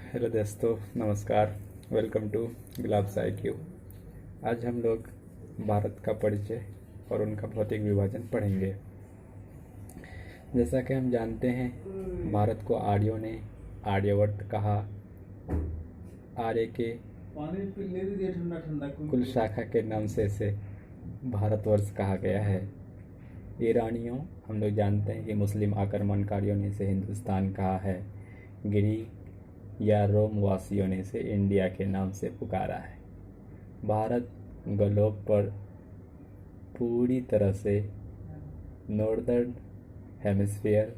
Hello दोस्तों, नमस्कार। Welcome to Gulab IQ। आज हम लोग भारत का परिचय और उनका भौतिक विभाजन पढ़ेंगे। जैसा कि हम जानते हैं, भारत को आर्यों ने आर्यवर्त कहा। आर्य के कुल शाखा के नाम से इसे भारतवर्ष कहा गया है। ईरानियों, हम लोग जानते हैं कि मुस्लिम आक्रमणकारियों ने इसे हिंदुस्तान कहा है। ग्रीक या रोम वासियों ने इसे इंडिया के नाम से पुकारा है। भारत ग्लोब पर पूरी तरह से नॉर्दर्न हेमिस्फीयर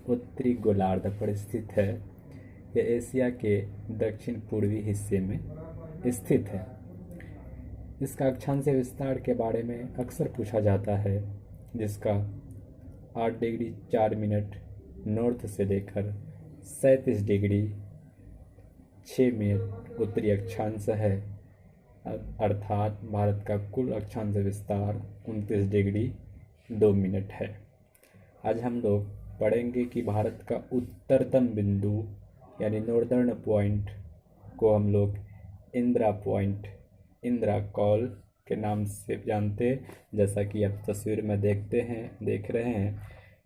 उत्तरी गोलार्ध पर स्थित है। यह एशिया के दक्षिण पूर्वी हिस्से में स्थित है। इसका अक्षांशीय विस्तार के बारे में अक्सर पूछा जाता है, जिसका 8 डिग्री 4 मिनट नॉर्थ से लेकर 37 डिग्री 6 मिनट उत्तरी अक्षांश है। अर्थात भारत का कुल अक्षांश विस्तार 29 डिग्री 2 मिनट है। आज हम लोग पढ़ेंगे कि भारत का उत्तरतम बिंदु यानी नॉर्दर्न पॉइंट को हम लोग इंदिरा पॉइंट, इंदिरा कॉल के नाम से जानते। जैसा कि आप तस्वीर में देख रहे हैं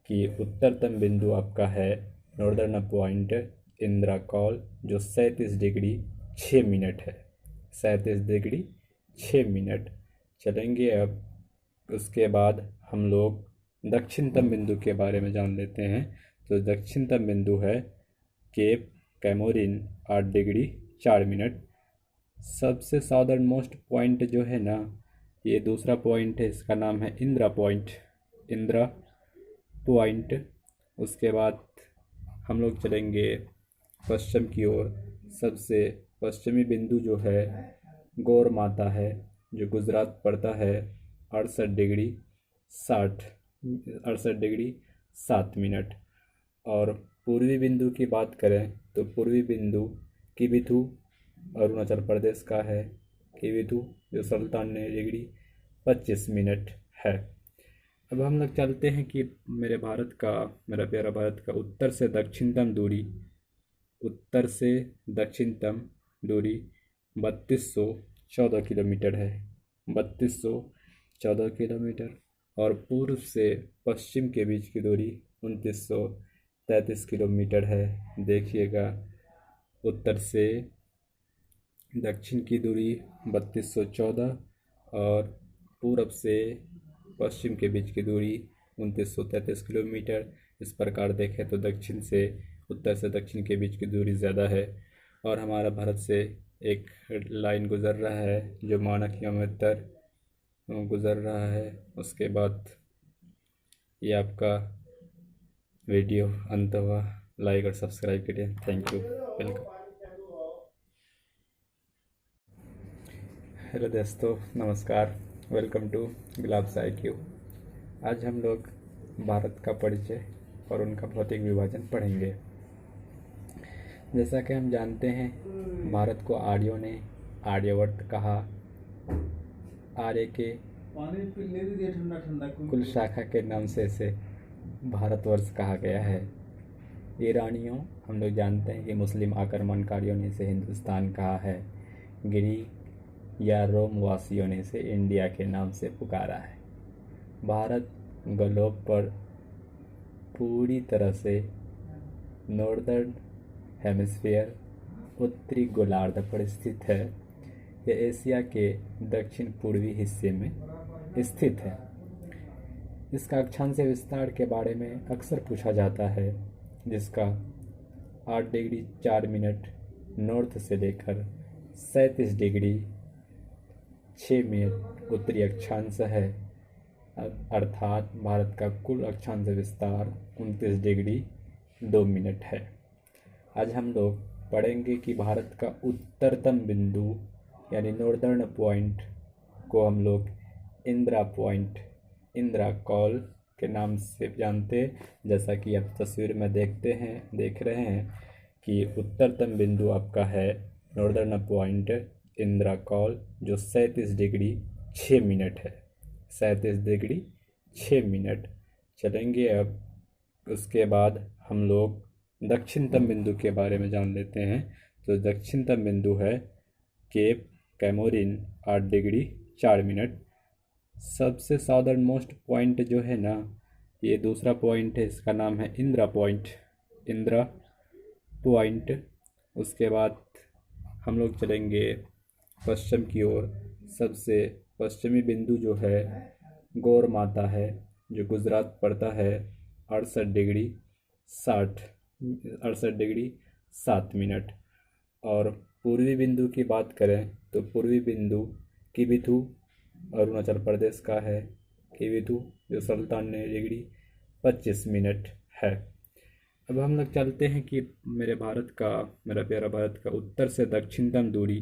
कि उत्तरतम बिंदु आपका है नॉर्दर्न पॉइंट इंदिरा कॉल, जो 37 डिग्री 6 मिनट है। 37 डिग्री 6 मिनट चलेंगे। अब उसके बाद हम लोग दक्षिणतम बिंदु के बारे में जान लेते हैं। तो दक्षिणतम बिंदु है केप कैमोरिन 8 डिग्री 4 मिनट। सबसे साउदर्न मोस्ट पॉइंट जो है ना, ये दूसरा पॉइंट है, इसका नाम है इंदिरा पॉइंट, इंदिरा पॉइंट। उसके बाद हम लोग चलेंगे पश्चिम की ओर। सबसे पश्चिमी बिंदु जो है गौर माता है, जो गुजरात पड़ता है 68 डिग्री 7 मिनट। और पूर्वी बिंदु की बात करें तो पूर्वी बिंदु किबिथु अरुणाचल प्रदेश का है, किबिथु, जो 97 डिग्री 25 मिनट है। अब हम लोग चलते हैं कि मेरा प्यारा भारत का उत्तर से दक्षिणतम दूरी 3214 किलोमीटर है, 3214 किलोमीटर। और पूर्व से पश्चिम के बीच की दूरी 2933 किलोमीटर है। देखिएगा, उत्तर से दक्षिण की दूरी 3214 और पूर्व से पश्चिम के बीच की दूरी 2933 किलोमीटर। इस प्रकार देखें तो उत्तर से दक्षिण के बीच की दूरी ज़्यादा है। और हमारा भारत से एक लाइन गुज़र रहा है जो मानक किलोमीटर गुज़र रहा है। उसके बाद ये आपका वीडियो अंत हुआ। लाइक और सब्सक्राइब करिए। Thank you, welcome. हेलो दोस्तों, नमस्कार। Welcome to Gulab IQ। आज हम लोग भारत का परिचय और उनका भौतिक विभाजन पढ़ेंगे। जैसा कि हम जानते हैं, भारत को आर्यों ने आर्यवर्त कहा। आर्य के कुल शाखा के नाम से इसे भारतवर्ष कहा गया है। ईरानियों, हम लोग जानते हैं कि मुस्लिम आक्रमणकारियों ने इसे हिंदुस्तान कहा है। ग्रीक या रोम वासियों ने इसे इंडिया के नाम से पुकारा है। भारत ग्लोब पर पूरी तरह से नॉर्दर्न हेमिस्फीयर उत्तरी गोलार्ध पर स्थित है। यह एशिया के दक्षिण पूर्वी हिस्से में स्थित है। इसका अक्षांशीय विस्तार के बारे में अक्सर पूछा जाता है, जिसका 8 डिग्री 4 मिनट नॉर्थ से लेकर 37 डिग्री 6 मिनट उत्तरी अक्षांश है। अर्थात भारत का कुल अक्षांश विस्तार 29 डिग्री 2 मिनट है। आज हम लोग पढ़ेंगे कि भारत का उत्तरतम बिंदु यानी नॉर्दर्न पॉइंट को हम लोग इंदिरा पॉइंट, इंदिरा कॉल के नाम से जानते। जैसा कि आप तस्वीर में देख रहे हैं कि उत्तरतम बिंदु आपका है नॉर्दर्न पॉइंट इंदिरा कॉल, जो 37 डिग्री 6 मिनट है। 37 डिग्री 6 मिनट चलेंगे। अब उसके बाद हम लोग दक्षिणतम बिंदु के बारे में जान लेते हैं। तो दक्षिणतम बिंदु है केप कैमोरिन 8 डिग्री 4 मिनट। सबसे साउदर्न मोस्ट पॉइंट जो है ना, ये दूसरा पॉइंट है, इसका नाम है इंदिरा पॉइंट। इंदिरा पॉइंट। उसके बाद हम लोग चलेंगे पश्चिम की ओर। सबसे पश्चिमी बिंदु जो है गौर माता है, जो गुजरात पड़ता है 68 डिग्री 60 68 डिग्री 7 मिनट। और पूर्वी बिंदु की बात करें तो पूर्वी बिंदु किबिथु अरुणाचल प्रदेश का है। किबिथु जो 97 डिग्री 25 मिनट है। अब हम लोग चलते हैं कि मेरा प्यारा भारत का उत्तर से दक्षिणतम दूरी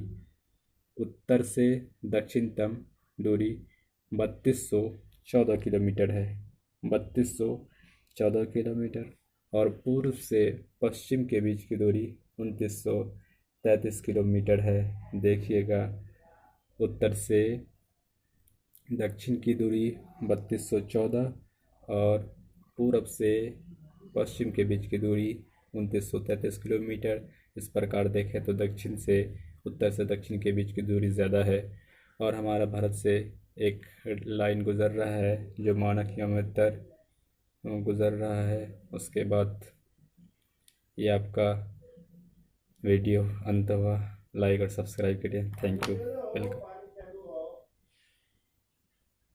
3214 किलोमीटर है। 3214 किलोमीटर। और पूर्व से पश्चिम के बीच की दूरी 2933 किलोमीटर है। देखिएगा, उत्तर से दक्षिण की दूरी 3214 और पूरब से पश्चिम के बीच की दूरी 2933 किलोमीटर। इस प्रकार देखें तो उत्तर से दक्षिण के बीच की दूरी ज़्यादा है। और हमारा भारत से एक लाइन गुज़र रहा है जो मानक किलोमीटर गुज़र रहा है। उसके बाद ये आपका वीडियो अंत हुआ। लाइक और सब्सक्राइब करिए। Thank you. वेलकम।